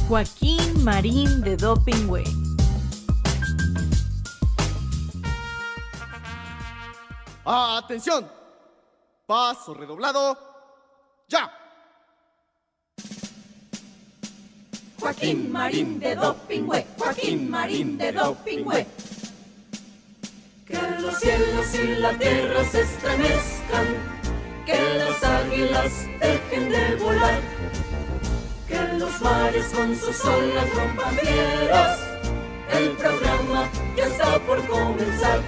Joaquín Marín de Dopingüe. ¡Atención! Paso redoblado. ¡Ya! Joaquín Marín de Dopingüe, Joaquín Marín de Dopingüe. Que los cielos y la tierra se estremezcan, que las águilas dejen de volar, que los mares con sus olas rompan piedras. El programa ya está por comenzar.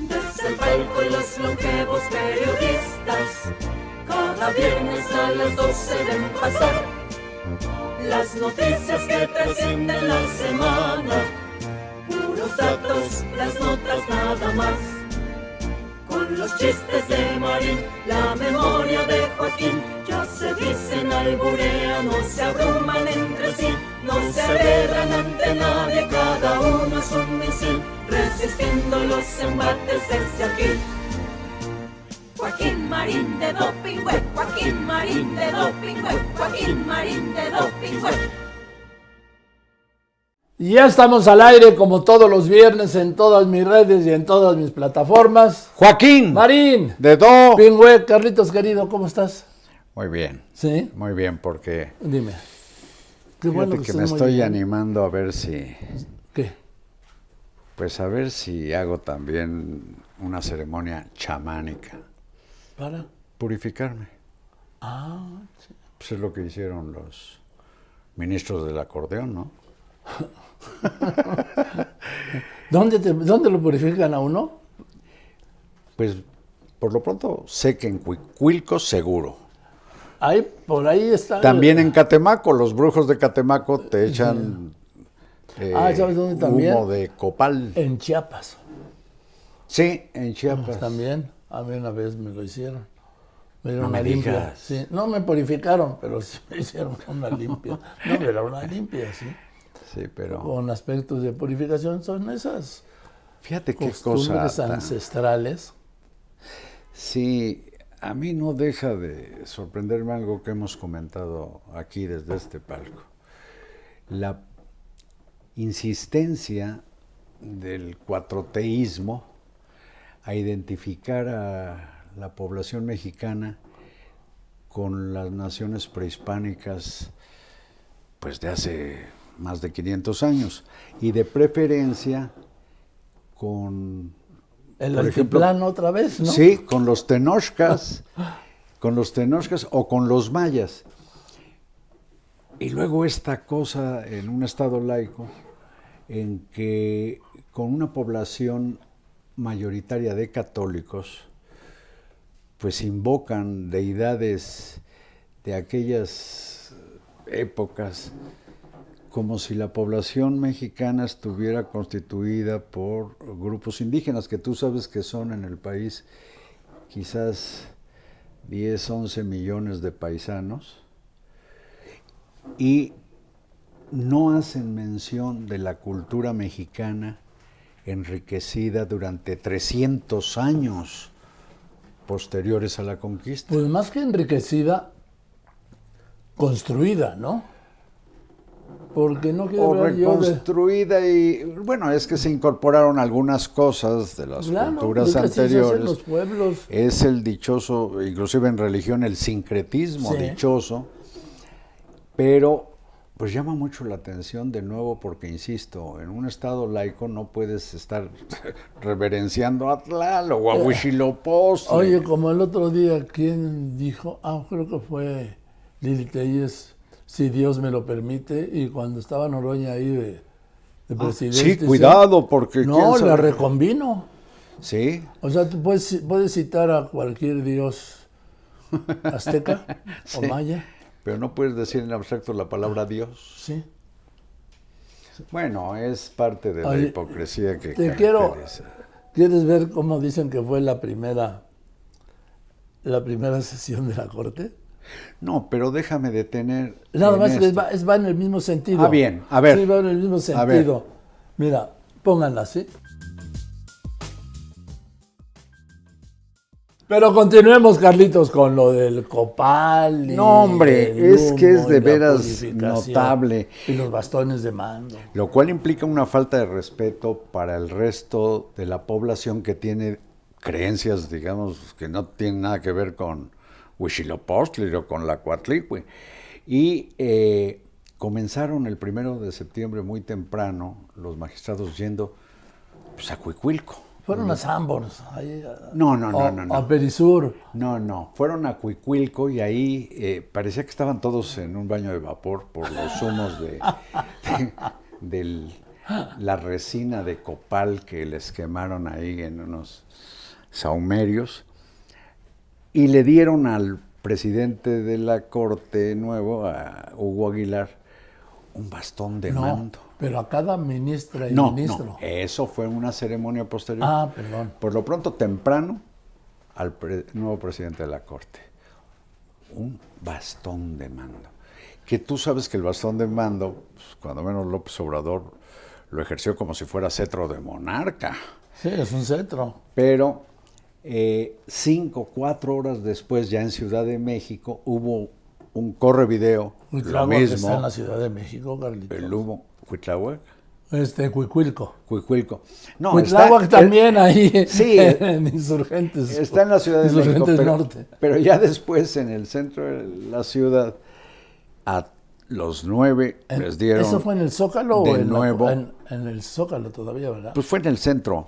Desde el palco los longevos periodistas cada viernes a las 12 deben pasar las noticias que trascienden la semana, puros datos, las notas nada más. Con los chistes de Marín, la memoria de Joaquín, ya se dicen, alburean, no se abruman entre sí, no se alegran ante nadie, cada uno es un misil, resistiendo los embates desde aquí. Joaquín Marín de Dopingüe, Joaquín Marín de Dopingüe, Joaquín Marín de Dopingüe. Y ya estamos al aire como todos los viernes en todas mis redes y en todas mis plataformas. Joaquín Marín de Dopingüe. Carlitos querido, ¿cómo estás? Muy bien. ¿Sí? Muy bien, porque Dime. Qué fíjate bueno que estés me muy estoy bien. animando a ver si, ¿Qué? pues a ver si hago también una ceremonia chamánica. ¿Para? Purificarme. Ah, sí. Pues es lo que hicieron los ministros del acordeón, ¿no? ¿Dónde lo purifican a uno? Pues por lo pronto sé que en Cuicuilco seguro. Ahí, por ahí está. También en Catemaco, los brujos de Catemaco te echan ¿sabes dónde también? humo de copal. En Chiapas. Sí, en Chiapas. También. A mí una vez me lo hicieron. Me dieron No una me limpia. digas. Sí. No me purificaron, pero sí me hicieron una limpia. No, era una limpia, sí. Sí, pero Con aspectos de purificación son esas fíjate qué costumbres cosa. ancestrales. Sí, a mí no deja de sorprenderme algo que hemos comentado aquí desde este palco. La insistencia del cuatroteísmo a identificar a la población mexicana con las naciones prehispánicas pues de hace más de 500 años y de preferencia con El por ejemplo, altiplano otra vez, ¿no? sí, con los tenochcas o con los mayas. Y luego esta cosa en un estado laico en que con una población mayoritaria de católicos pues invocan deidades de aquellas épocas como si la población mexicana estuviera constituida por grupos indígenas, que tú sabes que son en el país quizás 10, 11 millones de paisanos, y no hacen mención de la cultura mexicana enriquecida durante 300 años posteriores a la conquista. Pues más que enriquecida, construida, ¿no? Porque no quiero O hablar yo de... reconstruida y, bueno, es que se incorporaron algunas cosas de las Claro, culturas es que así se hacen anteriores. los pueblos. Es el dichoso, inclusive en religión, el sincretismo Sí. dichoso, pero pues llama mucho la atención de nuevo porque, insisto, en un estado laico no puedes estar reverenciando a Tlaloc o a Huitzilopochtli. Oye, como el otro día, ¿quién dijo? Creo que fue Lili Telles, si Dios me lo permite, y cuando estaba Noroña ahí de presidente... sí, cuidado, porque No, quién la sabe. recombino. Sí, O sea, tú puedes citar a cualquier dios azteca o Sí. maya. pero no puedes decir en abstracto la palabra Dios. Sí. Bueno, es parte de la Oye, hipocresía que te quiero... caracteriza. ¿Quieres ver cómo dicen que fue la primera sesión de la Corte? No, pero déjame detener. Nada en más que esto. va en el mismo sentido. Ah, bien, a ver. Sí, va en el mismo A ver. sentido. Mira, pónganla, ¿sí? Pero continuemos, Carlitos, con lo del copal. Y No, hombre, el es que es humo de y la veras purificación notable. Y los bastones de mando. Lo cual implica una falta de respeto para el resto de la población que tiene creencias, digamos, que no tienen nada que ver con Huitzilopochtli o con la Coatlicue. Y comenzaron el 1 de septiembre muy temprano los magistrados yendo pues, a Cuicuilco. Fueron a Sanborns. Ahí, No. A Perisur. No, fueron a Cuicuilco y ahí parecía que estaban todos en un baño de vapor por los humos de la resina de copal que les quemaron ahí en unos sahumerios. Y le dieron al presidente de la Corte nuevo, a Hugo Aguilar, un bastón de mando. Pero a cada ministra y No, ministro. eso fue una ceremonia posterior. Ah, perdón. Por lo pronto, temprano, al nuevo presidente de la Corte, un bastón de mando. Que tú sabes que el bastón de mando, pues, cuando menos López Obrador lo ejerció como si fuera cetro de monarca. Sí, es un cetro. Pero 4 horas después, ya en Ciudad de México, hubo un corre video, lo Cuitláhuac mismo, está en la Ciudad de México, Carlitos. el humo, Cuitláhuac, Cuicuilco. Cuicuilco. No, Cuitláhuac también ahí sí, en Insurgentes. está en la Ciudad de México, Insurgentes Norte. pero ya después en el centro de la ciudad, a los 9 les dieron. ¿Eso fue en el Zócalo de o nuevo? en el Zócalo todavía, verdad? Pues fue en el centro,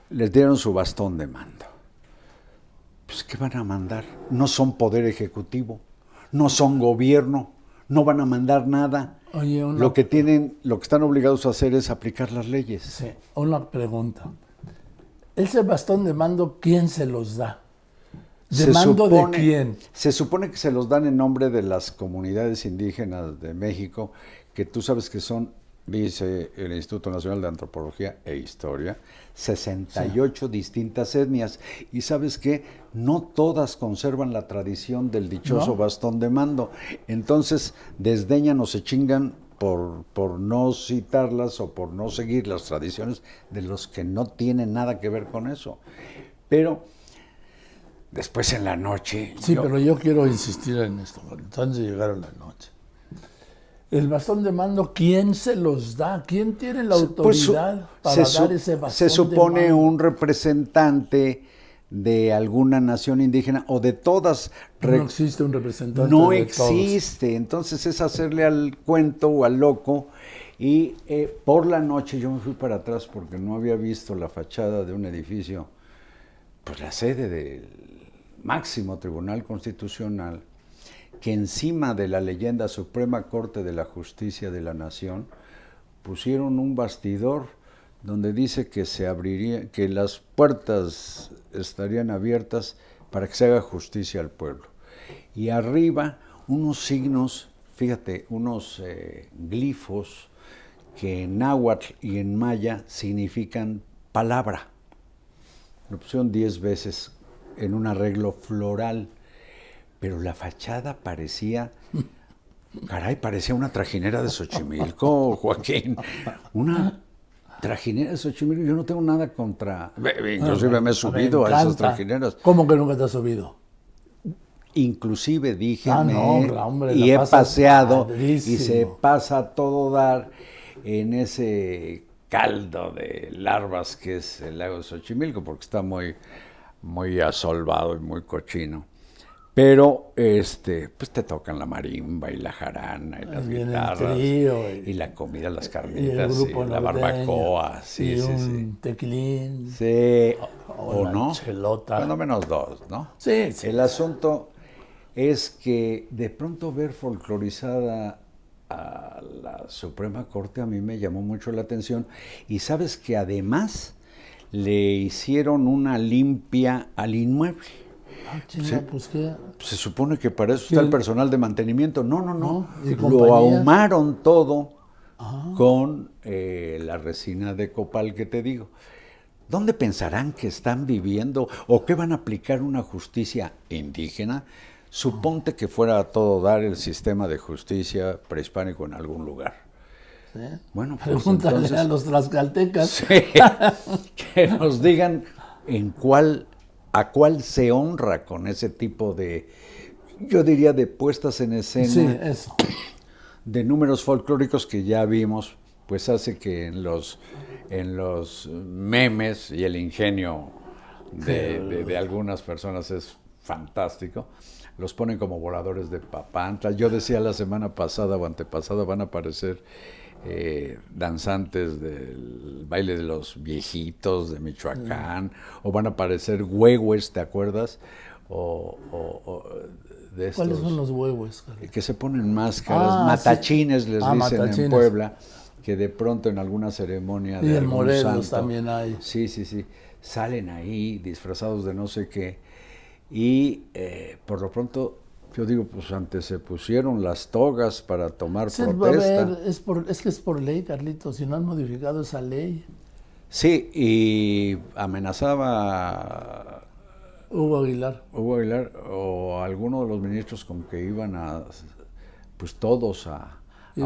les dieron su bastón de mando. Pues ¿qué van a mandar? No son poder ejecutivo, no son gobierno, no van a mandar nada. Oye, Lo que están obligados a hacer es aplicar las leyes. Sí, una pregunta. ¿Ese bastón de mando quién se los da? ¿De mando de quién? Se supone que se los dan en nombre de las comunidades indígenas de México, que tú sabes que son, dice el Instituto Nacional de Antropología e Historia, 68 distintas etnias. Y sabes que no todas conservan la tradición del dichoso ¿No? bastón de mando. Entonces desdeñan o se chingan por no citarlas o por no seguir las tradiciones de los que no tienen nada que ver con eso. Pero después en la noche... Sí, pero yo quiero insistir en esto. Antes de llegar a la noche. El bastón de mando, ¿quién se los da? ¿Quién tiene la autoridad para dar ese bastón se supone de mando? un representante de alguna nación indígena o de todas. No existe un representante No de existe. todos. Entonces es hacerle al cuento o al loco. Y por la noche yo me fui para atrás porque no había visto la fachada de un edificio, pues la sede del máximo Tribunal Constitucional, que encima de la leyenda Suprema Corte de la Justicia de la Nación pusieron un bastidor donde dice que se abriría, que las puertas estarían abiertas para que se haga justicia al pueblo. Y arriba unos signos, fíjate, unos glifos que en náhuatl y en maya significan palabra. Lo pusieron 10 veces en un arreglo floral. Pero la fachada parecía una trajinera de Xochimilco, Joaquín. Una trajinera de Xochimilco. Yo no tengo nada contra... Inclusive me he subido a esas trajineras. ¿Cómo que nunca te has subido? Inclusive dije, hombre, y he paseado, padrísimo. y se pasa a todo dar en ese caldo de larvas que es el lago de Xochimilco, porque está muy, muy asolvado y muy cochino. Pero pues te tocan la marimba y la jarana y las guitarras y la comida, las carnitas y la barbacoa, y un tequilín, sí, o no, chelota. cuando menos 2, ¿no? Sí. El asunto es que de pronto ver folclorizada a la Suprema Corte a mí me llamó mucho la atención, y sabes que además le hicieron una limpia al inmueble. Chinga, Sí. pues qué. Se supone que para eso está el personal de mantenimiento. No. ¿Y Lo compañía? ahumaron todo con la resina de copal que te digo. ¿Dónde pensarán que están viviendo o que van a aplicar una justicia indígena? Suponte que fuera a todo dar el sistema de justicia prehispánico en algún lugar. ¿Sí? Bueno, pues Pregúntale entonces, a los tlaxcaltecas. sí, que nos digan en cuál a cuál se honra con ese tipo de, yo diría, de puestas en escena, Sí, eso. de números folclóricos que ya vimos, pues hace que en los memes y el ingenio de algunas personas es fantástico, los ponen como voladores de Papantla. Yo decía la semana pasada o antepasada van a aparecer danzantes del baile de los viejitos de Michoacán, o van a aparecer huehues, ¿te acuerdas? O de estos, ¿Cuáles son los huevos, Carlos? que se ponen máscaras, Ah, matachines sí. les dicen Matachines. en Puebla, que de pronto en alguna ceremonia Y de en algún Morelos santo, también hay. sí, salen ahí disfrazados de no sé qué, y por lo pronto yo digo, pues antes se pusieron las togas para tomar Sí, protesta. a ver, es que es por ley, Carlitos, si no han modificado esa ley. Sí, y amenazaba Hugo Aguilar. Hugo Aguilar o alguno de los ministros con que iban pues todos a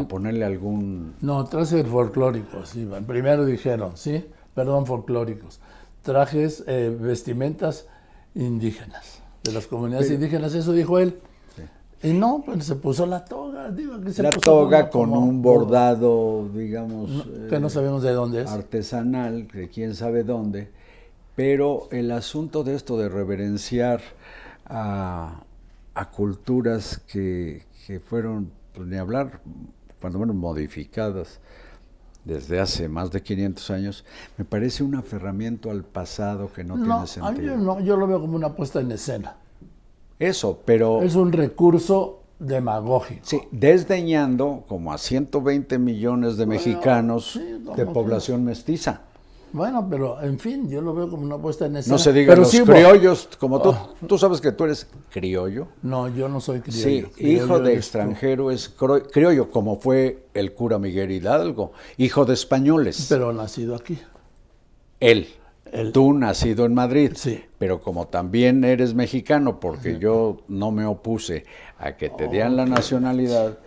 ponerle algún... No, trajes folclóricos, Iván. Primero dijeron, ¿sí? Perdón, folclóricos. Trajes, vestimentas indígenas, de las comunidades indígenas, eso dijo él. Y no, pues se puso la toga, digo, que se La puso toga con como un bordado, digamos... que no sabemos de dónde es. Artesanal, de quién sabe dónde, pero el asunto de esto de reverenciar a culturas que fueron, pues ni hablar, cuando menos modificadas desde hace más de 500 años, me parece un aferramiento al pasado que no tiene A mí sentido. no, yo lo veo como una puesta en escena. Eso, pero... Es un recurso demagógico. Sí, desdeñando como a 120 millones de mexicanos sí, como de que- población mestiza. Bueno, pero en fin, yo lo veo como una puesta en escena. No se diga pero los sí criollos, como tú. Oh. Tú sabes que tú eres criollo. No, yo no soy criollo. Sí, Criollo hijo de eres tú. extranjero es criollo, como fue el cura Miguel Hidalgo, hijo de españoles. Pero nacido aquí. Él. Él. Tú nacido en Madrid, Sí. pero como también eres mexicano, porque yo no me opuse a que te dieran la nacionalidad,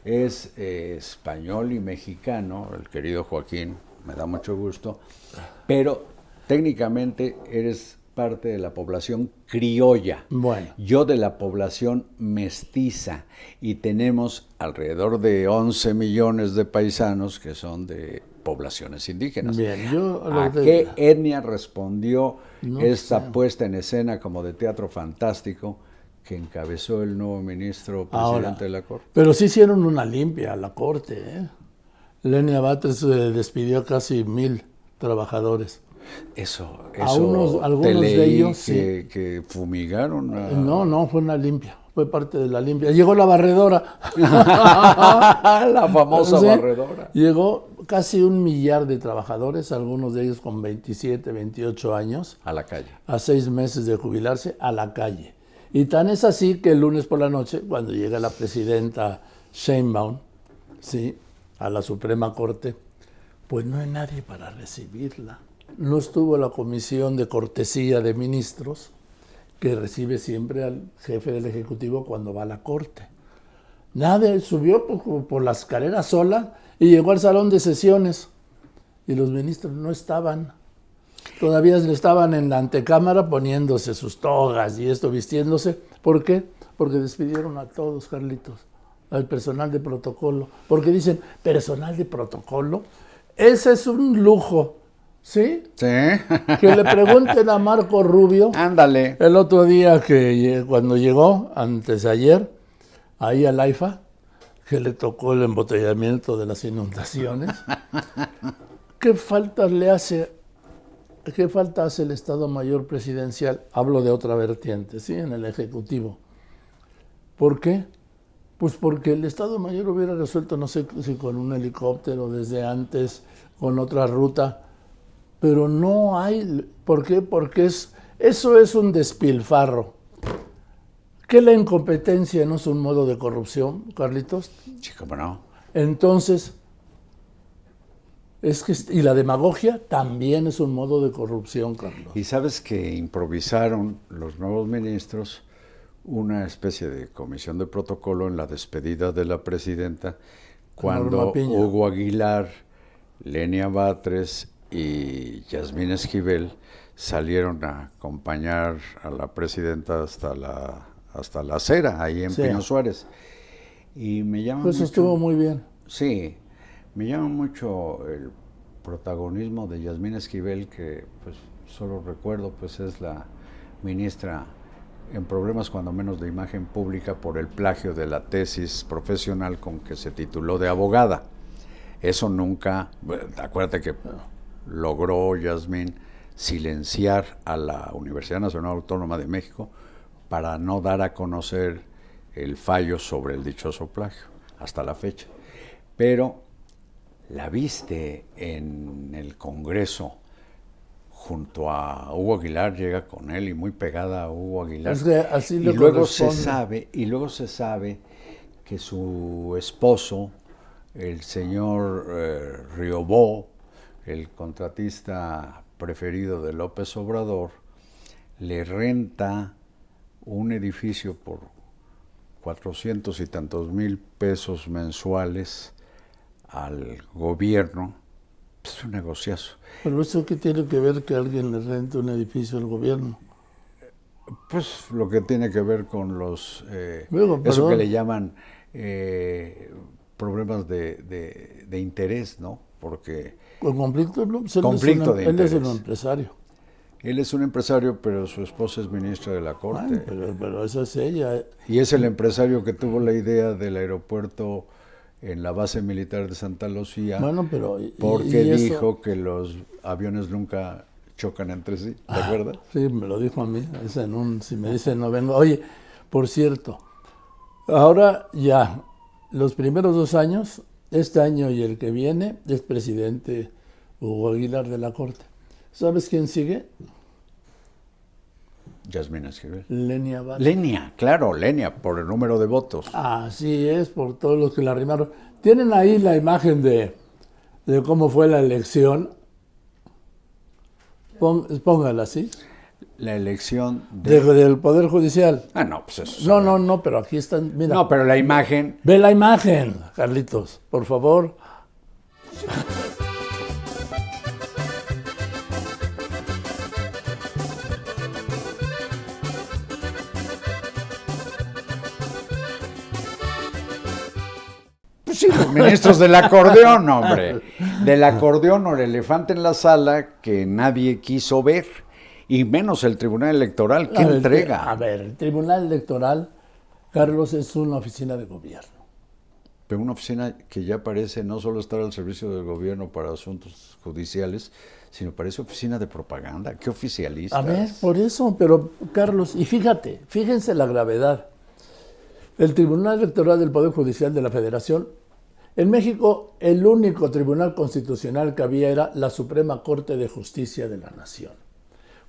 es español y mexicano, el querido Joaquín, me da mucho gusto, pero técnicamente eres parte de la población criolla, Bueno. yo de la población mestiza, y tenemos alrededor de 11 millones de paisanos que son de poblaciones indígenas. Bien, yo lo ¿A que- qué etnia respondió No esta sé. puesta en escena como de teatro fantástico que encabezó el nuevo ministro presidente Ahora, de la Corte? pero sí hicieron una limpia a la corte, ¿eh? Lenia Batres despidió casi 1,000 trabajadores. Eso algunos te leí de ellos, que fumigaron a... No, fue una limpia, fue parte de la limpia. Llegó la barredora. la famosa Sí, barredora. Llegó casi 1 millar de trabajadores, algunos de ellos con 27, 28 años, A la calle. a 6 meses de jubilarse, a la calle. Y tan es así que el lunes por la noche, cuando llega la presidenta Sheinbaum, ¿sí?, a la Suprema Corte, pues no hay nadie para recibirla. No estuvo la comisión de cortesía de ministros que recibe siempre al jefe del Ejecutivo cuando va a la Corte. Nadie subió por la escalera sola y llegó al salón de sesiones y los ministros no estaban. Todavía estaban en la antecámara poniéndose sus togas y esto, vistiéndose. ¿Por qué? Porque despidieron a todos, Carlitos, al personal de protocolo. Porque dicen, ¿personal de protocolo? Ese es un lujo, ¿sí? Sí. Que le pregunten a Marco Rubio. Ándale. El otro día, cuando llegó, antes de ayer, ahí al AIFA, que le tocó el embotellamiento de las inundaciones. ¿Qué falta hace el Estado Mayor Presidencial? Hablo de otra vertiente, ¿sí? En el Ejecutivo. ¿Por qué? Pues porque el Estado Mayor hubiera resuelto, no sé si con un helicóptero desde antes, con otra ruta, pero no hay. ¿Por qué? Porque eso es un despilfarro. ¿Que la incompetencia no es un modo de corrupción, Carlitos? Sí, cómo no. Entonces, y la demagogia también es un modo de corrupción, Carlos. Y sabes que improvisaron los nuevos ministros una especie de comisión de protocolo en la despedida de la presidenta, cuando Norma Piña. Hugo Aguilar, Lenia Batres y Yasmín Esquivel salieron a acompañar a la presidenta hasta la acera, ahí en Sí. Pino Suárez. Y me llama Pues mucho, estuvo muy bien. sí, me llama mucho el protagonismo de Yasmín Esquivel, que pues solo recuerdo pues es la ministra en problemas cuando menos de imagen pública por el plagio de la tesis profesional con que se tituló de abogada. Eso nunca, bueno, acuérdate que logró Yasmín silenciar a la Universidad Nacional Autónoma de México para no dar a conocer el fallo sobre el dichoso plagio, hasta la fecha. Pero la viste en el Congreso junto a Hugo Aguilar, llega con él y muy pegada a Hugo Aguilar. Es que así le y luego corresponde. se sabe que su esposo, el señor Riobó, el contratista preferido de López Obrador, le renta un edificio por 400 y tantos mil pesos mensuales al gobierno. Es un negociazo. Pero eso qué tiene que ver que alguien le rente un edificio al gobierno. Pues lo que tiene que ver con los Luego, eso perdón. que le llaman problemas de interés, ¿no? Porque Con conflicto, no, pues Conflicto de él es un interés. empresario. él es un empresario, pero su esposa es ministra de la Corte. Ay, pero esa es ella. Y es el empresario que tuvo la idea del aeropuerto en la base militar de Santa Lucía, Bueno, pero porque y eso- dijo que los aviones nunca chocan entre sí, ¿te acuerdas? Sí, me lo dijo a mí. Es si me dicen no vengo. Oye, por cierto, ahora ya, los primeros 2 años, este año y el que viene, es presidente Hugo Aguilar de la Corte. ¿Sabes quién sigue? Yasmín Esquivel. Lenia Vázquez. Lenia, claro, Lenia, por el número de votos. Así es, por todos los que la arrimaron. Tienen ahí la imagen de cómo fue la elección. Póngala así. La elección Del Poder Judicial. Ah, no, pues eso. No, pero aquí están. Mira. No, pero la imagen. Ve la imagen, Carlitos, por favor. Pues sí, los ministros del acordeón, hombre. Del acordeón o el elefante en la sala que nadie quiso ver. Y menos el Tribunal Electoral. ¿Qué entrega? A ver, el Tribunal Electoral, Carlos, es una oficina de gobierno. Pero una oficina que ya parece no solo estar al servicio del gobierno para asuntos judiciales, sino parece oficina de propaganda. ¿Qué oficialistas? A ver, por eso, pero Carlos, y fíjense la gravedad. El Tribunal Electoral del Poder Judicial de la Federación, en México el único tribunal constitucional que había era la Suprema Corte de Justicia de la Nación.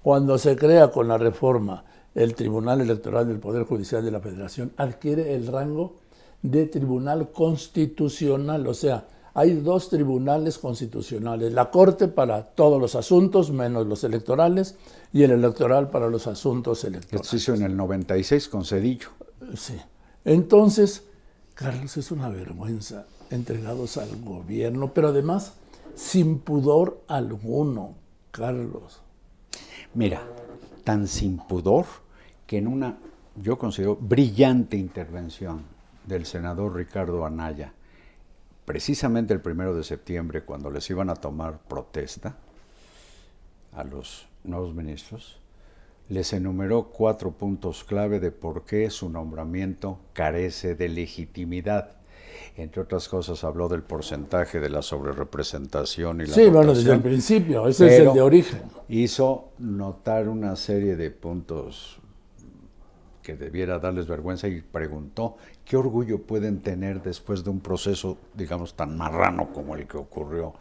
Cuando se crea con la reforma el Tribunal Electoral del Poder Judicial de la Federación, adquiere el rango de Tribunal Constitucional, o sea, hay 2 tribunales constitucionales, la Corte para todos los asuntos, menos los electorales, y el electoral para los asuntos electorales. Esto se hizo en el 96 con Cedillo. Sí. Entonces, Carlos, es una vergüenza entregados al gobierno, pero además sin pudor alguno, Carlos. Mira, tan sin pudor que en una, yo considero, brillante intervención del senador Ricardo Anaya, precisamente el 1 de septiembre, cuando les iban a tomar protesta a los nuevos ministros, les enumeró 4 puntos clave de por qué su nombramiento carece de legitimidad. Entre otras cosas, habló del porcentaje de la sobrerepresentación y la Sí, bueno, votación, desde el principio, ese es el de origen. hizo notar una serie de puntos que debiera darles vergüenza y preguntó qué orgullo pueden tener después de un proceso, digamos, tan marrano como el que ocurrió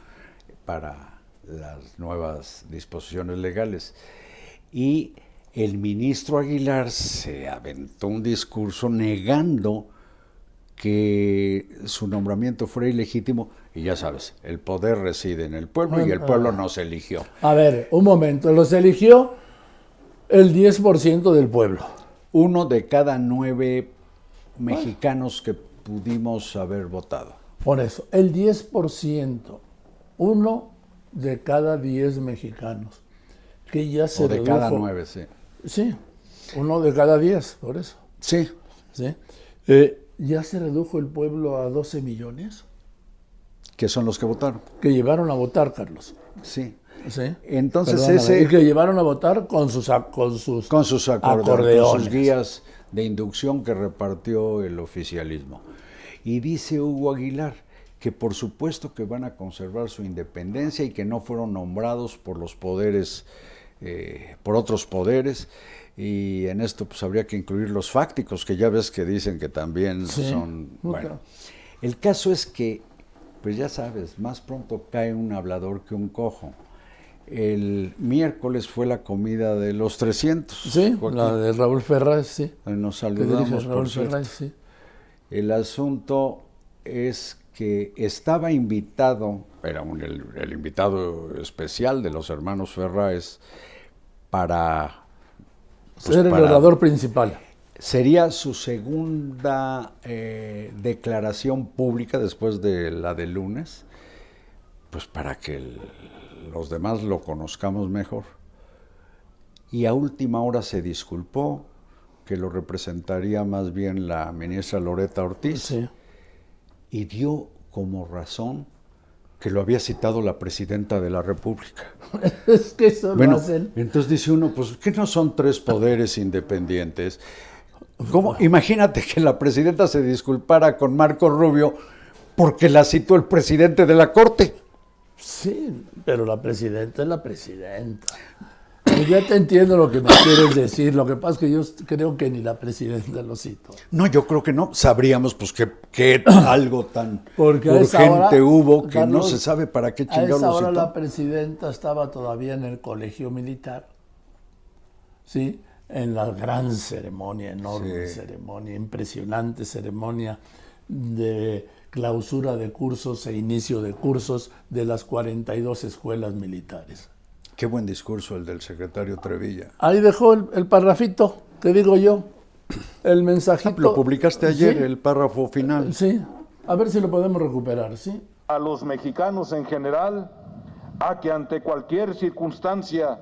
para las nuevas disposiciones legales. Y el ministro Aguilar se aventó un discurso negando que su nombramiento fuera ilegítimo, y ya sabes, el poder reside en el pueblo y el pueblo nos eligió. A ver, un momento, los eligió el 10% del pueblo. 1 de cada 9 mexicanos que pudimos haber votado. Por eso, el 10%, 1 de cada 10 mexicanos, que ya se O de redujo. cada 9, sí. Sí, 1 de cada 10, por eso. Sí. ¿Sí? Ya se redujo el pueblo a 12 millones Que son los que votaron. que llevaron a votar, Carlos. Sí. ¿Sí? Entonces Perdóname, ese... y que llevaron a votar con sus Con sus acordeones. con sus guías de inducción que repartió el oficialismo. Y dice Hugo Aguilar que por supuesto que van a conservar su independencia y que no fueron nombrados por los poderes, por otros poderes, y en esto pues habría que incluir los fácticos, que ya ves que dicen que también Sí. son... Bueno, Claro. el caso es que, pues ya sabes, más pronto cae un hablador que un cojo. El miércoles fue la comida de los 300. Sí, Joaquín. la de Raúl Ferraz, sí. Nos Que dirige saludamos, Raúl por cierto. Ferraz, sí. El asunto es que estaba invitado, era el invitado especial de los hermanos Ferráez para... pues, Era el para- orador principal. Sería su segunda declaración pública después de la del lunes, pues para que los demás lo conozcamos mejor. Y a última hora se disculpó, que lo representaría más bien la ministra Loretta Ortiz, Sí. y dio como razón que lo había citado la presidenta de la República. Es que eso Bueno, lo hacen. entonces dice uno, pues, ¿qué no son 3 poderes independientes? ¿Cómo? Imagínate que la presidenta se disculpara con Marco Rubio porque la citó el presidente de la Corte. Sí, pero la presidenta es la presidenta. Pues ya te entiendo lo que me quieres decir. Lo que pasa es que yo creo que ni la presidenta lo citó. No, yo creo que no. Sabríamos pues que algo tan Porque a esa urgente hora, hubo que no Carlos, se sabe para qué A chingados esa lo hora citó. la presidenta estaba todavía en el colegio militar, ¿sí? En la gran ceremonia, enorme Sí. ceremonia, impresionante ceremonia de clausura de cursos e inicio de cursos de las 42 escuelas militares. Qué buen discurso el del secretario Trevilla. Ahí dejó el parrafito, que digo yo, el mensajito. Lo publicaste ayer, Sí, el párrafo final. sí, a ver si lo podemos recuperar, ¿sí? A los mexicanos en general a que ante cualquier circunstancia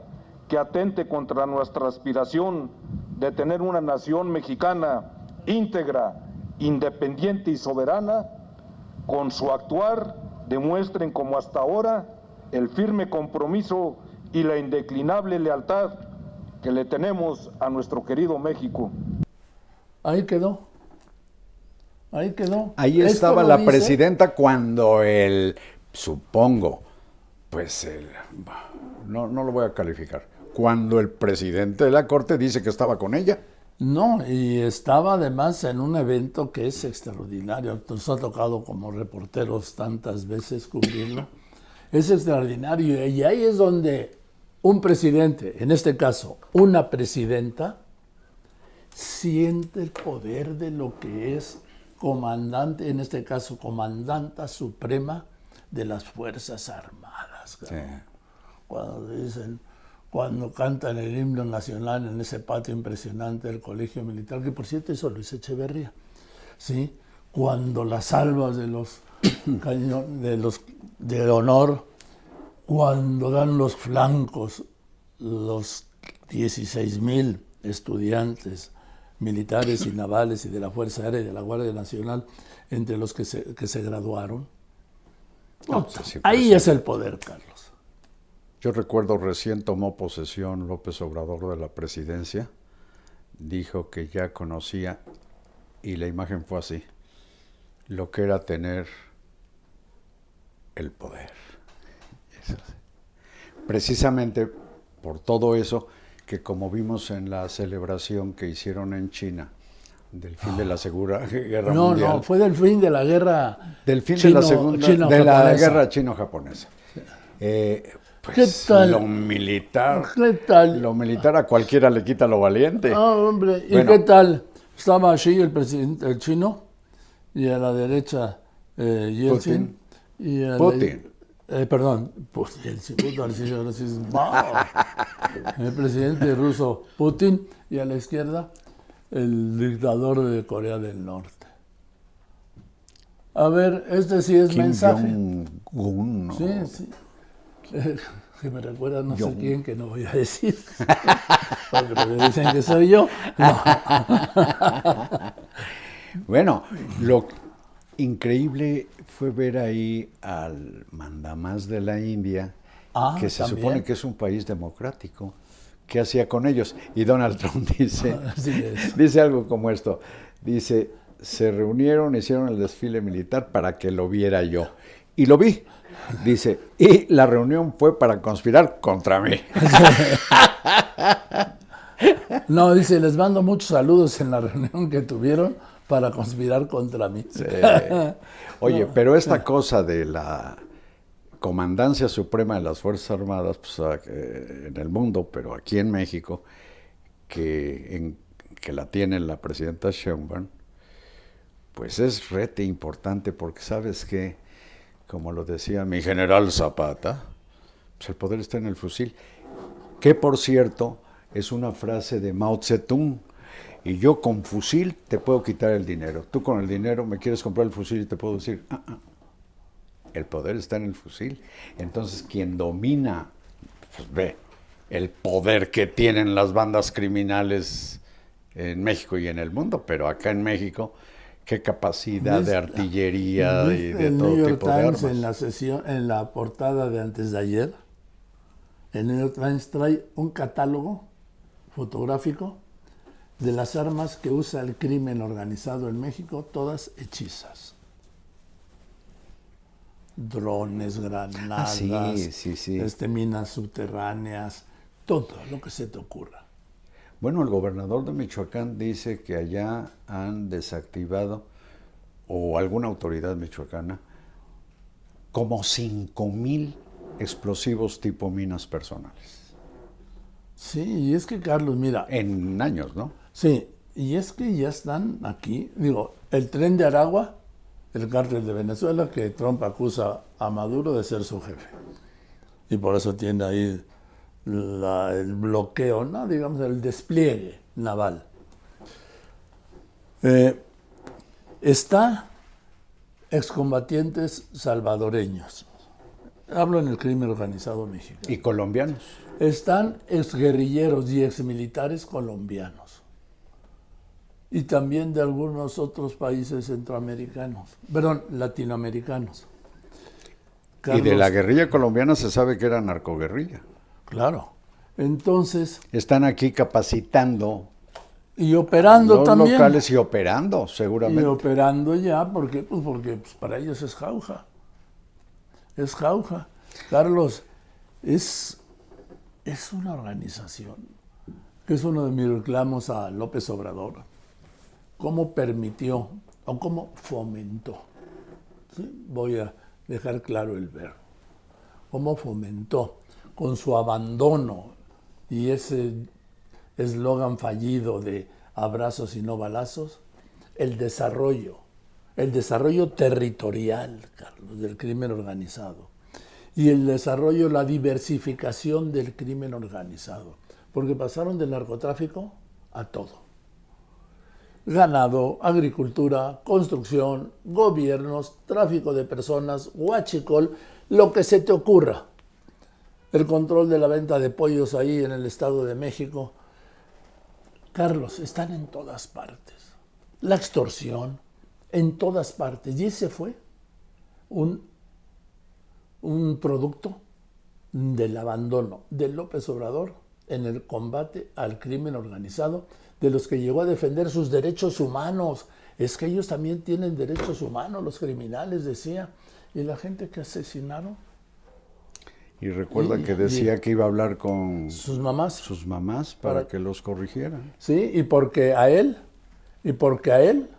que atente contra nuestra aspiración de tener una nación mexicana íntegra, independiente y soberana, con su actuar demuestren como hasta ahora el firme compromiso y la indeclinable lealtad que le tenemos a nuestro querido México. Ahí quedó. Ahí quedó. Ahí Esto estaba lo la dice- presidenta cuando supongo, no lo voy a calificar, cuando el presidente de la Corte dice que estaba con ella. No, y estaba además en un evento que es extraordinario. Nos ha tocado como reporteros tantas veces cubrirlo. Es extraordinario. Y ahí es donde un presidente, en este caso una presidenta, siente el poder de lo que es comandante, en este caso comandanta suprema de las Fuerzas Armadas. Cuando cantan el himno nacional en ese patio impresionante del Colegio Militar, que por cierto hizo Luis Echeverría, ¿sí? Cuando las salvas de los cañones de honor, cuando dan los flancos los 16,000 estudiantes militares y navales y de la Fuerza Aérea y de la Guardia Nacional, entre los que se graduaron. No, pues así Ahí fue. es el poder, Carlos. Yo recuerdo recién tomó posesión López Obrador de la presidencia, dijo que ya conocía, y la imagen fue así, lo que era tener el poder. Eso sí. Precisamente por todo eso, que como vimos en la celebración que hicieron en China, del fin de la Segunda Guerra Mundial. No, fue del fin de la guerra Del fin de la chino-japonesa. guerra chino-japonesa. Pues ¿Qué tal? lo militar. ¿Qué tal? Lo militar a cualquiera le quita lo valiente. Ah, hombre, ¿y Bueno. qué tal? Estaba Xi, el presidente, el chino, y a la derecha Yeltsin. Y a Putin. Perdón, Yeltsin, puta, ahora sí es- ¡Wow! El presidente ruso Putin, y a la izquierda el dictador de Corea del Norte. A ver, este sí es Kim mensaje. Jong-un, ¿no? Sí, sí. Que me recuerda no Yo. sé quién, que no voy a decir. Porque me dicen que soy yo. No. Bueno, lo increíble fue ver ahí al mandamás de la India, que se también. supone que es un país democrático. ¿Qué hacía con ellos? Y Donald Trump dice, Así es. dice algo como esto. Dice, se reunieron, hicieron el desfile militar para que lo viera yo. Y lo vi. Dice, y la reunión fue para conspirar contra mí. No, dice, les mando muchos saludos en la reunión que tuvieron para conspirar contra mí. Sí. Oye, pero esta cosa de la Comandancia Suprema de las Fuerzas Armadas, pues, en el mundo, pero aquí en México, que la tiene la presidenta Sheinbaum, pues es rete importante porque sabes que, como lo decía mi general Zapata, pues el poder está en el fusil, que por cierto es una frase de Mao Zedong. Y yo con fusil te puedo quitar el dinero. Tú con el dinero me quieres comprar el fusil y te puedo decir, el poder está en el fusil. Entonces quien domina, pues ve, el poder que tienen las bandas criminales en México y en el mundo, pero acá en México, qué capacidad de artillería y de el todo New York tipo de Times armas. en la portada de antes de ayer, el New York Times trae un catálogo fotográfico de las armas que usa el crimen organizado en México, todas hechizas. Drones, granadas, sí. Minas subterráneas, todo lo que se te ocurra. Bueno, el gobernador de Michoacán dice que allá han desactivado, o alguna autoridad michoacana, como 5,000 explosivos tipo minas personales. Sí, y es que, Carlos, mira... En años, ¿no? Sí, y es que ya están aquí, digo, el Tren de Aragua, el cártel de Venezuela, que Trump acusa a Maduro de ser su jefe. Y por eso tiene ahí el bloqueo, ¿no? Digamos, el despliegue naval. Está excombatientes salvadoreños. Hablo en el crimen organizado mexicano. Y colombianos. Están exguerrilleros y exmilitares colombianos. Y también de algunos otros países centroamericanos, latinoamericanos. Carlos, y de la guerrilla colombiana se sabe que era narcoguerrilla. Claro. Entonces... Están aquí capacitando. Y operando los también. Locales y operando, seguramente. Y operando ya, porque para ellos es jauja. Es jauja. Carlos, es una organización que es uno de mis reclamos a López Obrador. ¿Cómo permitió o cómo fomentó? ¿Sí? Voy a dejar claro el verbo. ¿Cómo fomentó con su abandono y ese eslogan fallido de abrazos y no balazos, el desarrollo territorial, Carlos, del crimen organizado, y el desarrollo, la diversificación del crimen organizado, porque pasaron del narcotráfico a todo. Ganado, agricultura, construcción, gobiernos, tráfico de personas, huachicol, lo que se te ocurra. El control de la venta de pollos ahí en el Estado de México. Carlos, están en todas partes. La extorsión, en todas partes. Y ese fue un producto del abandono de López Obrador en el combate al crimen organizado, de los que llegó a defender sus derechos humanos. Es que ellos también tienen derechos humanos, los criminales, decía. Y la gente que asesinaron. Y recuerda que decía que iba a hablar con sus mamás para que los corrigieran. Sí, y porque a él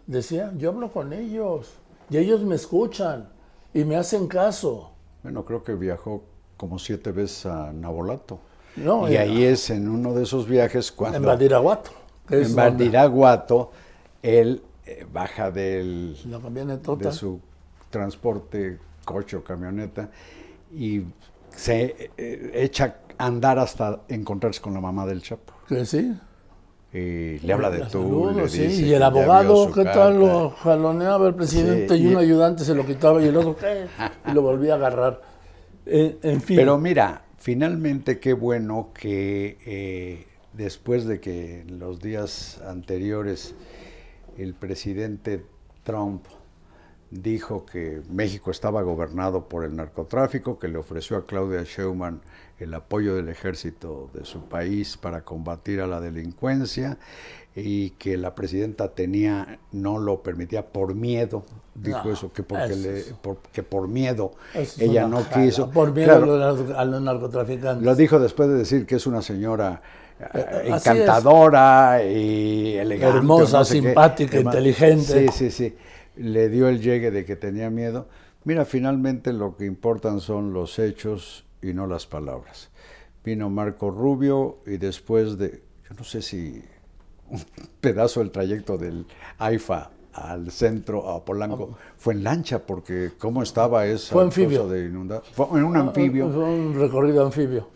decía, yo hablo con ellos y ellos me escuchan y me hacen caso. Bueno, creo que viajó como 7 veces a Nabolato. No, y ahí es en uno de esos viajes cuando... En Badiraguato. En Badiraguato, él baja de su transporte, coche o camioneta, y se echa a andar hasta encontrarse con la mamá del Chapo. ¿Que sí? Y le habla de tú, saludo, le dice sí. Y el abogado, ¿qué tal? Lo jaloneaba el presidente, sí, y un ayudante se lo quitaba y el otro, ¿qué? Y lo volvía a agarrar. En fin. Pero mira, finalmente qué bueno que después de que en los días anteriores el presidente Trump dijo que México estaba gobernado por el narcotráfico, que le ofreció a Claudia Sheinbaum el apoyo del ejército de su país para combatir a la delincuencia y que la presidenta no lo permitía por miedo, dijo eso, que porque por miedo ella no quiso. Por miedo a los narcotraficantes. Lo dijo después de decir que es una señora encantadora y elegante. Hermosa, simpática, inteligente. Sí. Le dio el llegue de que tenía miedo. Mira, finalmente lo que importan son los hechos y no las palabras. Vino Marco Rubio y después de, yo no sé si un pedazo del trayecto del AIFA al centro, a Polanco, fue en lancha, porque cómo estaba esa fue anfibio. cosa de inundar. Fue en un anfibio. Fue un recorrido anfibio.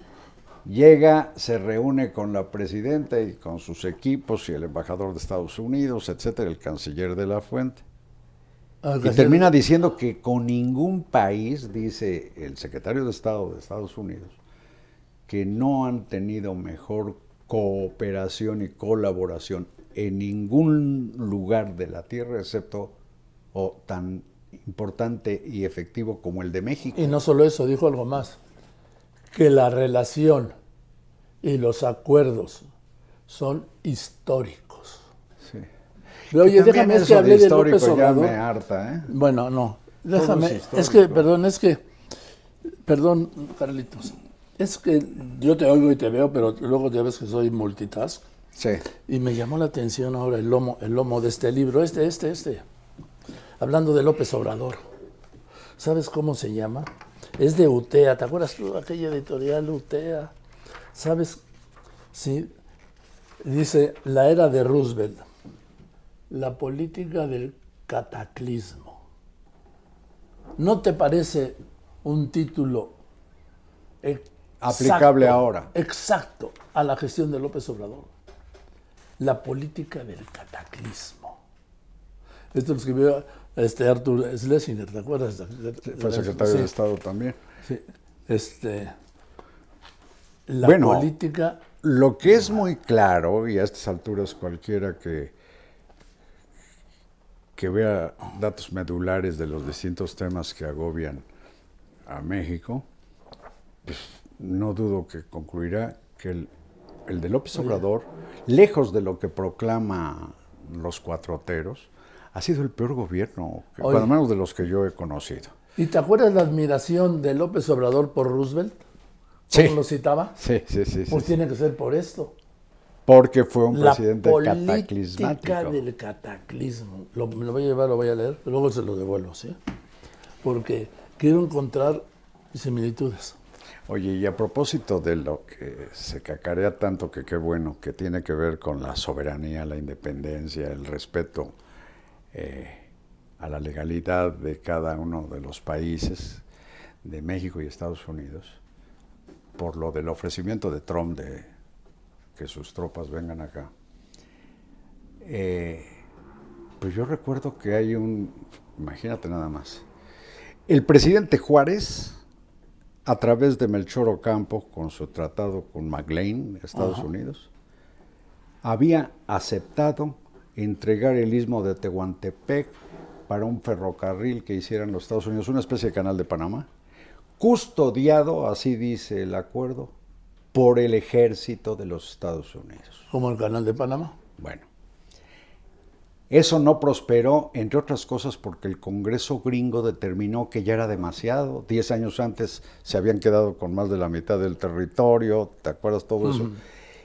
Llega, se reúne con la presidenta y con sus equipos y el embajador de Estados Unidos, etcétera, el canciller de la Fuente. Y termina diciendo que con ningún país, dice el secretario de Estado de Estados Unidos, que no han tenido mejor cooperación y colaboración en ningún lugar de la Tierra, excepto tan importante y efectivo como el de México. Y no solo eso, dijo algo más, que la relación y los acuerdos son históricos. Sí. Pero, oye, déjame, es que hablé de López Obrador. Ya me harta, ¿eh? Bueno, no, déjame, perdón, Carlitos, es que yo te oigo y te veo, pero luego ya ves que soy multitask. Sí. Y me llamó la atención ahora el lomo de este libro, hablando de López Obrador. ¿Sabes cómo se llama? Es de UTEA, ¿te acuerdas tú de aquella editorial UTEA? ¿Sabes? Sí. Dice, la era de Roosevelt, la política del cataclismo. ¿No te parece un título aplicable ahora? Exacto, a la gestión de López Obrador. La política del cataclismo. Esto lo escribió Arthur Schlesinger, ¿te acuerdas? Fue secretario de Estado también. Sí. La política... Lo que es muy claro, y a estas alturas cualquiera que vea datos medulares de los distintos temas que agobian a México, pues no dudo que concluirá que el de López Obrador, lejos de lo que proclama los cuatroteros, ha sido el peor gobierno, cuando menos de los que yo he conocido. ¿Y te acuerdas la admiración de López Obrador por Roosevelt? Sí. ¿Cómo lo citaba? Sí. Pues tiene que ser por esto. Porque fue un presidente cataclismático. La política del cataclismo. Lo voy a llevar, lo voy a leer, luego se lo devuelvo, ¿sí? Porque quiero encontrar similitudes. Oye, y a propósito de lo que se cacarea tanto, que qué bueno, que tiene que ver con la soberanía, la independencia, el respeto a la legalidad de cada uno de los países, de México y Estados Unidos, por lo del ofrecimiento de Trump de que sus tropas vengan acá. Pues yo recuerdo que hay imagínate nada más, el presidente Juárez, a través de Melchor Ocampo, con su tratado con McLean, Estados Unidos, había aceptado entregar el istmo de Tehuantepec para un ferrocarril que hicieran los Estados Unidos, una especie de canal de Panamá, custodiado, así dice el acuerdo, por el ejército de los Estados Unidos. ¿Como el canal de Panamá? Bueno, eso no prosperó, entre otras cosas, porque el Congreso gringo determinó que ya era demasiado. 10 años antes se habían quedado con más de la mitad del territorio, ¿te acuerdas todo eso?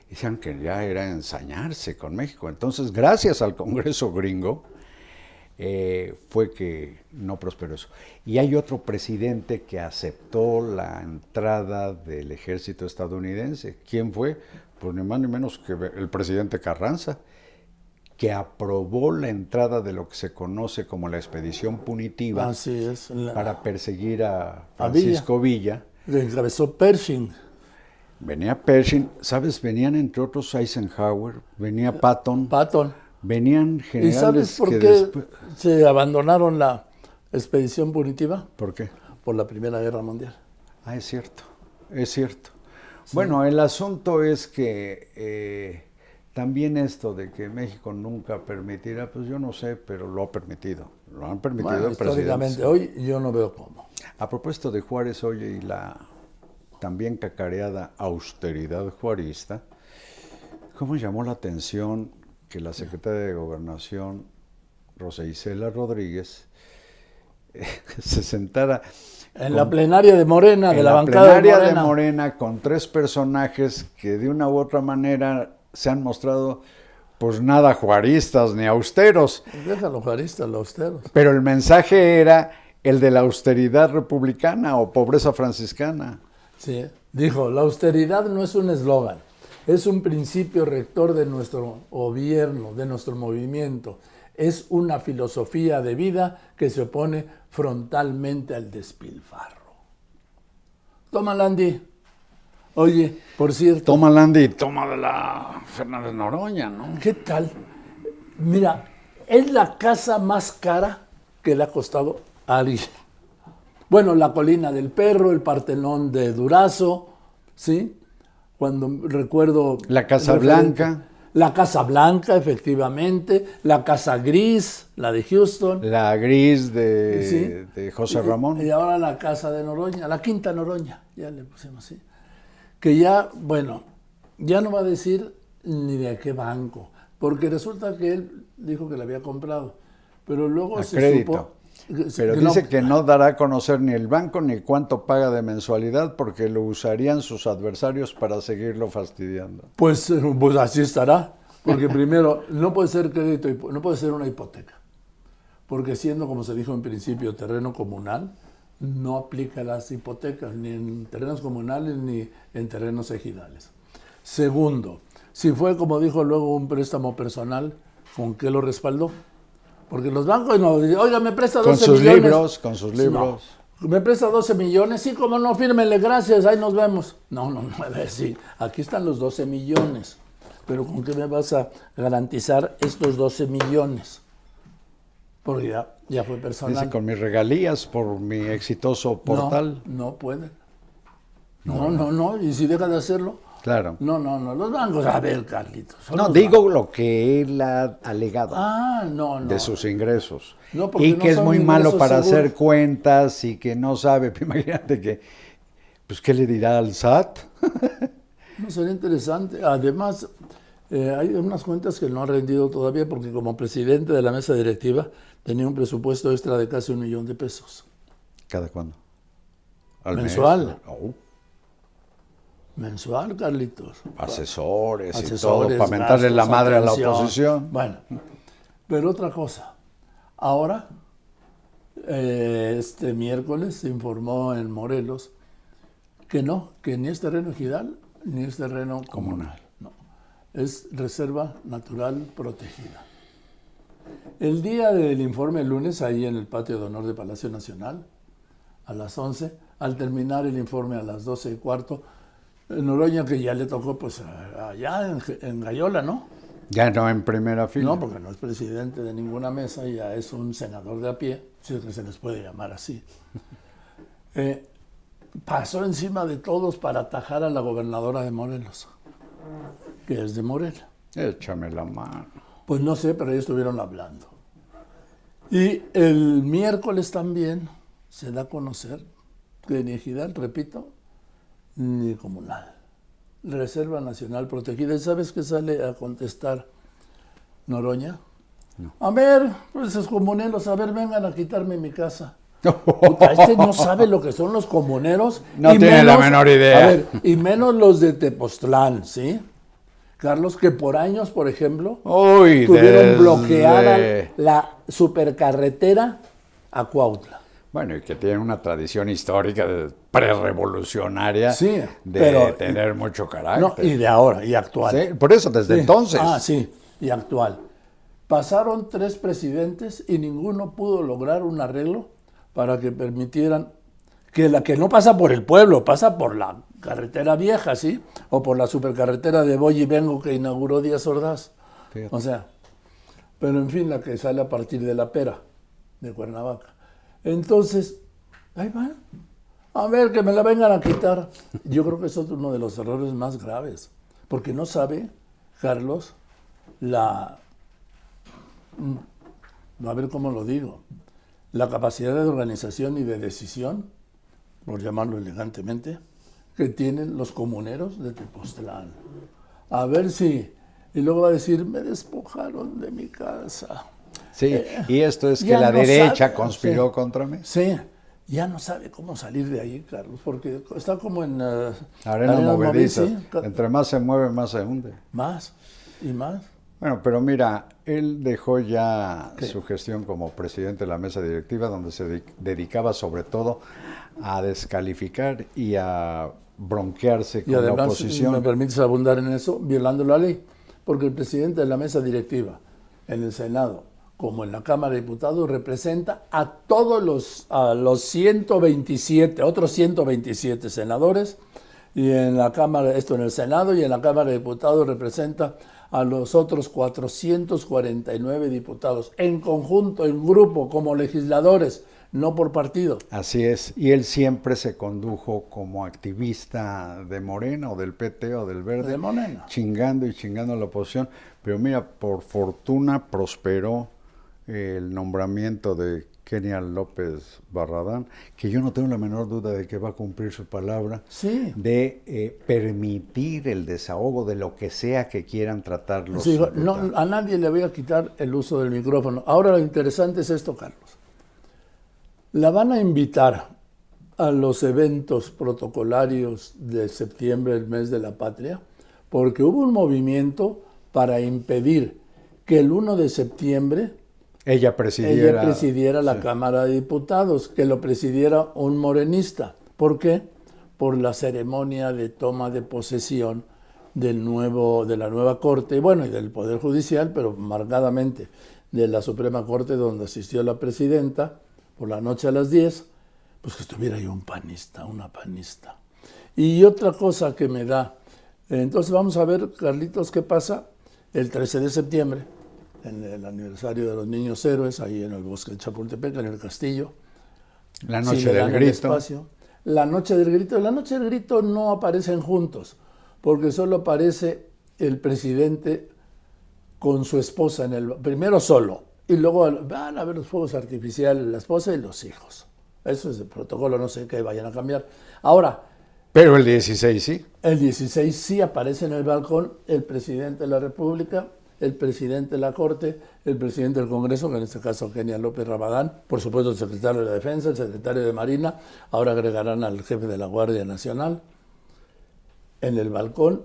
Decían que ya era ensañarse con México. Entonces, gracias al Congreso gringo, fue que no prosperó eso. Y hay otro presidente que aceptó la entrada del ejército estadounidense. ¿Quién fue? Pues ni más ni menos que el presidente Carranza, que aprobó la entrada de lo que se conoce como la expedición punitiva. Así es. Para perseguir a Francisco Villa. Le encabezó Pershing. Venía Pershing, ¿sabes? Venían entre otros Eisenhower, venía Patton. Venían generales. ¿Y sabes por qué se abandonaron la expedición punitiva? ¿Por qué? Por la Primera Guerra Mundial. Ah, es cierto, es cierto. Sí. Bueno, el asunto es que también esto de que México nunca permitirá, pues yo no sé, pero lo ha permitido. Lo han permitido bueno, el presidente. Históricamente, hoy yo no veo cómo. A propósito de Juárez, oye, y la también cacareada austeridad juarista, ¿cómo llamó la atención que la secretaria de Gobernación, Rosa Isela Rodríguez, se sentara en la plenaria de Morena, de la bancada de plenaria Morena. de Morena, con tres personajes que de una u otra manera se han mostrado pues nada juaristas ni austeros? Déjalo juaristas, los austeros. Pero el mensaje era el de la austeridad republicana o pobreza franciscana. Sí, dijo, la austeridad no es un eslogan, es un principio rector de nuestro gobierno, de nuestro movimiento. Es una filosofía de vida que se opone frontalmente al despilfarro. Toma, Landy. Oye, por cierto. Toma, Landy, toma de la Fernández Noroña, ¿no? ¿Qué tal? Mira, es la casa más cara que le ha costado a alguien. Bueno, la Colina del Perro, el Partenón de Durazo, ¿sí? Cuando recuerdo... La Casa Blanca. La Casa Blanca, efectivamente. La Casa Gris, la de Houston. La Gris de José Ramón. Y ahora la Casa de Noroña, la Quinta Noroña, ya le pusimos así. Que ya, bueno, ya no va a decir ni de qué banco, porque resulta que él dijo que la había comprado, pero luego se crédito. supo... Pero dice que no dará a conocer ni el banco ni cuánto paga de mensualidad porque lo usarían sus adversarios para seguirlo fastidiando. Pues así estará, porque primero no puede ser crédito, no puede ser una hipoteca, porque siendo, como se dijo en principio, terreno comunal, no aplica las hipotecas ni en terrenos comunales ni en terrenos ejidales. Segundo, si fue, como dijo luego, un préstamo personal, ¿con qué lo respaldó? Porque los bancos no dicen, oiga, me presta 12 millones. Con sus libros. No, me presta 12 millones, sí, como no, fírmenle, gracias, ahí nos vemos. No, a ver, sí, aquí están los 12 millones, pero ¿con qué me vas a garantizar estos 12 millones? Porque ya fue personal. Dice, con mis regalías por mi exitoso portal. No puede. No, y si deja de hacerlo. Claro. No, los bancos, a ver, Carlitos. No, digo lo que él ha alegado no. de sus ingresos. No, y no que es muy malo para seguros. hacer cuentas y que no sabe. Imagínate que, pues, ¿qué le dirá al SAT? No, sería interesante. Además, hay unas cuentas que no ha rendido todavía porque como presidente de la mesa directiva tenía un presupuesto extra de casi $1 millón. ¿Cada cuándo? ¿Al mensual. mes? Oh. Mensual, Carlitos. Asesores y todo, para mentarle gastos, la madre atención. a la oposición. Bueno, pero otra cosa. Ahora, este miércoles se informó en Morelos que ni es terreno ejidal ni es terreno comunal. No, es reserva natural protegida. El día del informe, el lunes, ahí en el patio de honor de Palacio Nacional, a las 11, al terminar el informe a las 12:15, Noroña, que ya le tocó pues allá en Gallola, ¿no? Ya no en primera fila. No, porque no es presidente de ninguna mesa, ya es un senador de a pie, si es que se les puede llamar así. Pasó encima de todos para atajar a la gobernadora de Morelos, que es de Morelia. Échame la mano. Pues no sé, pero ellos estuvieron hablando. Y el miércoles también se da a conocer que ni ejidal, repito, ni comunal. Reserva Nacional Protegida. ¿Y sabes qué sale a contestar Noroña? No. A ver, pues esos comuneros, a ver, vengan a quitarme mi casa. Puta, no sabe lo que son los comuneros. No tiene la menor idea. A ver, y menos los de Tepoztlán, ¿sí? Carlos, que por años, por ejemplo, tuvieron bloqueada la supercarretera a Cuautla. Bueno, y que tienen una tradición histórica prerevolucionaria pero, tener mucho carácter. No, y de ahora, y actual. Sí, por eso, desde entonces. Sí, y actual. Pasaron 3 presidentes y ninguno pudo lograr un arreglo para que permitieran que la que no pasa por el pueblo, pasa por la carretera vieja, ¿sí? O por la supercarretera de Voy y Vengo que inauguró Díaz Ordaz. Fíjate. O sea, pero en fin, la que sale a partir de La Pera, de Cuernavaca. Entonces, ahí van. A ver, que me la vengan a quitar. Yo creo que eso es uno de los errores más graves, porque no sabe, Carlos, a ver cómo lo digo, la capacidad de organización y de decisión, por llamarlo elegantemente, que tienen los comuneros de Tepoztlán. A ver si... Y luego va a decir, me despojaron de mi casa. Sí, y esto es que Ya la no derecha sabe, conspiró sí. contra mí. Sí, ya no sabe cómo salir de ahí, Carlos, porque está como en... Arena movediza. sí, Entre más se mueve, más se hunde. más y más. Bueno, pero mira, él dejó ya su gestión como presidente de la mesa directiva, donde se dedicaba sobre todo a descalificar y a bronquearse Y con la además, si oposición. me permites abundar en eso, violando la ley, porque el presidente de la mesa directiva en el Senado, como en la Cámara de Diputados, representa a todos los 127, otros 127 senadores, y en la Cámara, esto en el Senado, y en la Cámara de Diputados representa a los otros 449 diputados, en conjunto, en grupo, como legisladores, no por partido. Así es, y él siempre se condujo como activista de Morena o del PT o del Verde, De Morena. chingando y chingando a la oposición, pero mira, por fortuna prosperó el nombramiento de Kenia López Barragán, que yo no tengo la menor duda de que va a cumplir su palabra, Sí. de permitir el desahogo de lo que sea que quieran tratar los Sí, diputados. a nadie le voy a quitar el uso del micrófono. Ahora lo interesante es esto, Carlos. La van a invitar a los eventos protocolarios de septiembre, el mes de la patria, porque hubo un movimiento para impedir que el 1 de septiembre Ella presidiera la sí. Cámara de Diputados, que lo presidiera un morenista. ¿Por qué? Por la ceremonia de toma de posesión de la nueva Corte, bueno, y del Poder Judicial, pero marcadamente de la Suprema Corte, donde asistió la presidenta, por la noche a las 10, pues que estuviera ahí un panista, una panista. Y otra cosa que me da, entonces vamos a ver, Carlitos, qué pasa el 13 de septiembre, en el aniversario de los Niños Héroes, ahí en el bosque de Chapultepec, en el castillo. La Si noche le del dan el grito. espacio. La noche del grito no aparecen juntos, porque solo aparece el presidente con su esposa primero solo, y luego van a ver los fuegos artificiales, la esposa y los hijos. Eso es de protocolo, no sé qué vayan a cambiar. Ahora, Pero el 16 sí. el 16 sí aparece en el balcón el presidente de la República, el presidente de la Corte, el presidente del Congreso, que en este caso Kenia López Rabadán, por supuesto el secretario de la Defensa, el secretario de Marina, ahora agregarán al jefe de la Guardia Nacional, en el balcón,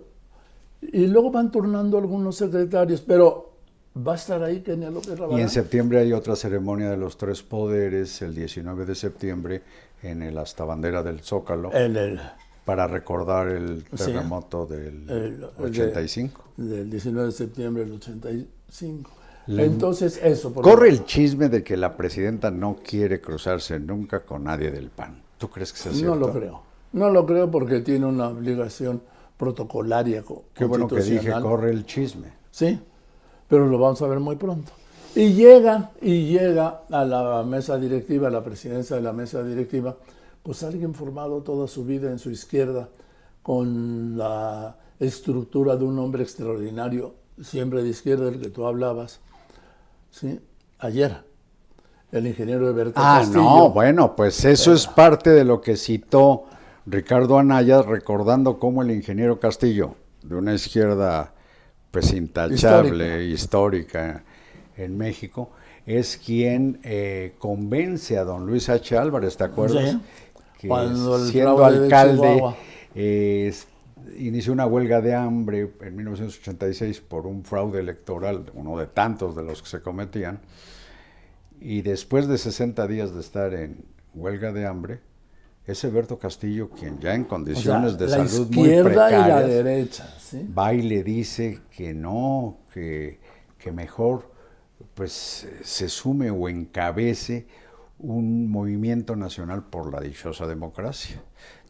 y luego van turnando algunos secretarios, pero va a estar ahí Kenia López Rabadán. Y en septiembre hay otra ceremonia de los tres poderes, el 19 de septiembre, en el hasta bandera del Zócalo, para recordar el terremoto del 85. Del 19 de septiembre del 85. Entonces, eso. Corre el chisme de que la presidenta no quiere cruzarse nunca con nadie del PAN. ¿Tú crees que sea cierto? No lo creo. No lo creo porque tiene una obligación protocolaria Qué bueno que dije, constitucional. corre el chisme. Sí, pero lo vamos a ver muy pronto. Y llega a la mesa directiva, a la presidencia de la mesa directiva, pues alguien formado toda su vida en su izquierda, con la estructura de un hombre extraordinario, siempre de izquierda, del que tú hablabas, ¿sí? Ayer, el ingeniero Eberto Castillo. No, bueno, pues eso es parte de lo que citó Ricardo Anaya, recordando cómo el ingeniero Castillo, de una izquierda pues intachable, histórica en México, es quien convence a don Luis H. Álvarez, ¿te acuerdas? Sí. Que Cuando el siendo fraude de alcalde Chihuahua. inició una huelga de hambre en 1986 por un fraude electoral, uno de tantos de los que se cometían, y después de 60 días de estar en huelga de hambre, es Eberto Castillo quien ya en condiciones de salud muy precarias, y la precarias derecha, ¿sí? va y le dice que no, que mejor pues se sume o encabece un movimiento nacional por la dichosa democracia.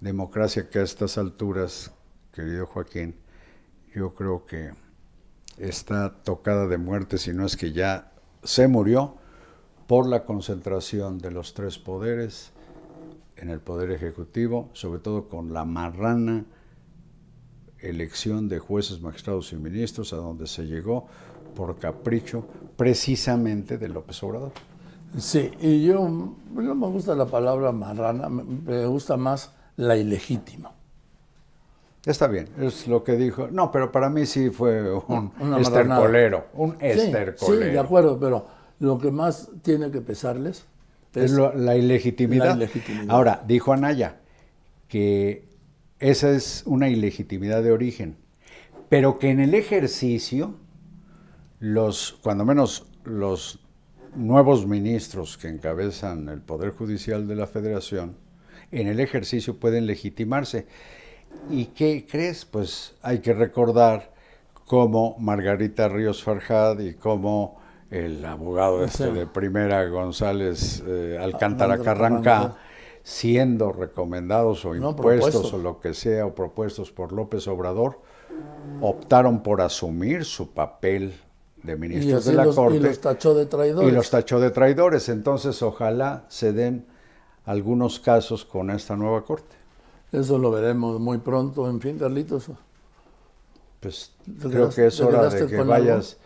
Democracia que a estas alturas, querido Joaquín, yo creo que está tocada de muerte, si no es que ya se murió, por la concentración de los tres poderes en el Poder Ejecutivo, sobre todo con la marrana elección de jueces, magistrados y ministros, a donde se llegó por capricho precisamente de López Obrador. Sí, y yo no me gusta la palabra marrana, me gusta más la ilegítima. Está bien, es lo que dijo. No, pero para mí sí fue un Una estercolero, un Sí, estercolero. sí, de acuerdo, pero lo que más tiene que pesarles Es la ilegitimidad. La ilegitimidad. Ahora, dijo Anaya que esa es una ilegitimidad de origen, pero que en el ejercicio, cuando menos los nuevos ministros que encabezan el Poder Judicial de la Federación, en el ejercicio pueden legitimarse. ¿Y qué crees? Pues hay que recordar cómo Margarita Ríos Farjad y cómo el abogado de primera, González Alcántara Carrancá, siendo recomendados o impuestos o lo que sea, o propuestos por López Obrador, optaron por asumir su papel de ministros de la Corte. Y los tachó de traidores. Y los tachó de traidores. Entonces, ojalá se den algunos casos con esta nueva Corte. Eso lo veremos muy pronto. En fin, Carlitos. Pues creo que es hora de que vayas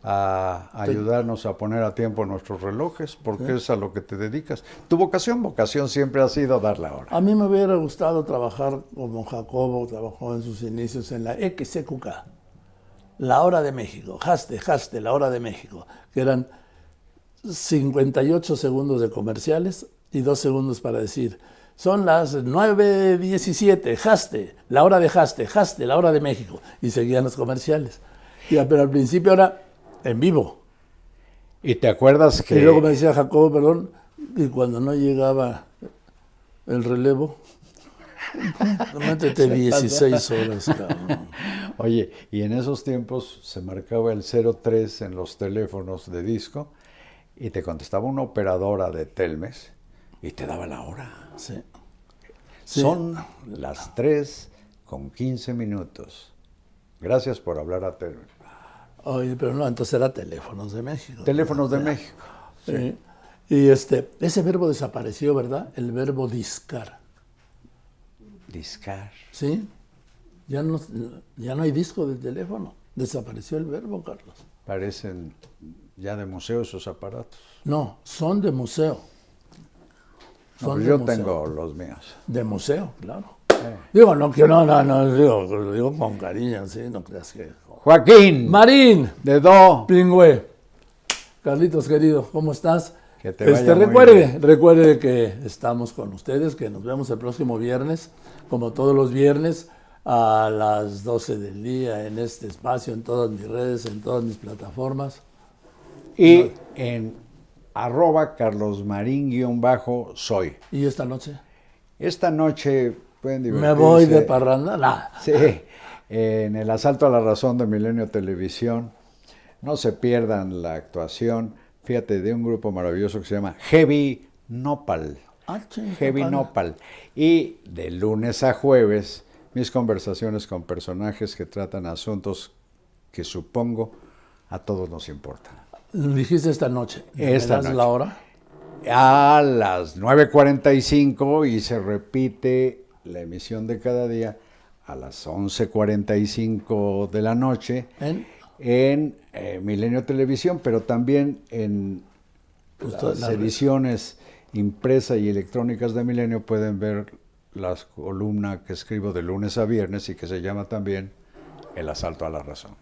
a ayudarnos a poner a tiempo nuestros relojes, porque es a lo que te dedicas. Tu vocación siempre ha sido dar la hora. A mí me hubiera gustado trabajar como Jacobo trabajó en sus inicios en la XCQK, la Hora de México, Haste, la Hora de México, que eran 58 segundos de comerciales y 2 segundos para decir, son las 9:17, Haste, la hora de Haste, la Hora de México, y seguían los comerciales. Pero al principio era en vivo. ¿Y te acuerdas que...? Y luego me decía Jacobo, perdón, y cuando no llegaba el relevo, métete 16 horas, cabrón. Oye, y en esos tiempos se marcaba el 03 en los teléfonos de disco y te contestaba una operadora de Telmex y te daba la hora. Sí. Son las 3:15. Gracias por hablar a Telmex. Oye, pero no, entonces era Teléfonos de México. Teléfonos de México. Sí. Y ese verbo desapareció, ¿verdad? El verbo discar. Discar. ¿Sí? Ya no hay disco de teléfono. Desapareció el verbo, Carlos. Parecen ya de museo esos aparatos. No, son de museo. No, pues yo tengo los míos. De museo, claro. Digo, digo con cariño, ¿sí? No creas que... Joaquín. Marín. De Do. Pingüe. Carlitos, querido, ¿cómo estás? Que te vaya muy bien. Recuerde que estamos con ustedes, que nos vemos el próximo viernes, como todos los viernes, a las 12 del día, en este espacio, en todas mis redes, en todas mis plataformas. Y en @carlosmarin_soy. ¿Y esta noche? Esta noche pueden divertirse. ¿Me voy de parranda? Nah. Sí, en el Asalto a la Razón de Milenio Televisión. No se pierdan la actuación, fíjate, de un grupo maravilloso que se llama Heavy Nopal. Heavy Nopal. Y de lunes a jueves, mis conversaciones con personajes que tratan asuntos que supongo a todos nos importan. Dijiste esta noche. Esta ¿Me das noche. la hora? A las 9:45 y se repite la emisión de cada día a las 11:45 de la noche en Milenio Televisión, pero también en las ediciones impresa y electrónicas de Milenio pueden ver la columna que escribo de lunes a viernes y que se llama también El Asalto a la Razón.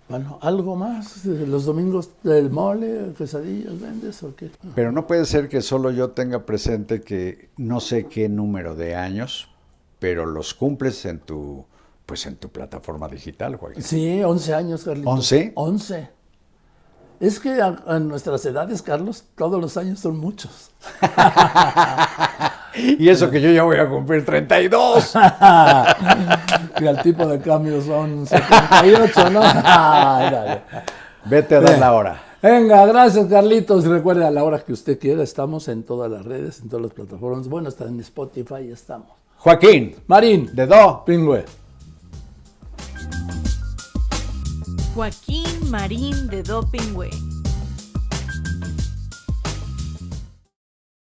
Bueno, ¿algo más? ¿Los domingos del mole, quesadillas vendes o qué? Pero no puede ser que solo yo tenga presente que no sé qué número de años, pero los cumples en tu plataforma digital, Joaquín. Sí, 11 años, Carlitos. ¿11? 11. Es que a nuestras edades, Carlos, todos los años son muchos. Y eso que yo ya voy a cumplir 32. Y al tipo de cambio son 78, ¿no? Dale. Vete a dar la hora. Venga, gracias, Carlitos. Recuerde, a la hora que usted quiera, estamos en todas las redes, en todas las plataformas. Bueno, hasta en Spotify estamos. Joaquín. Marín. De Do. Pingüe. Joaquín Marín de Do Pingüe.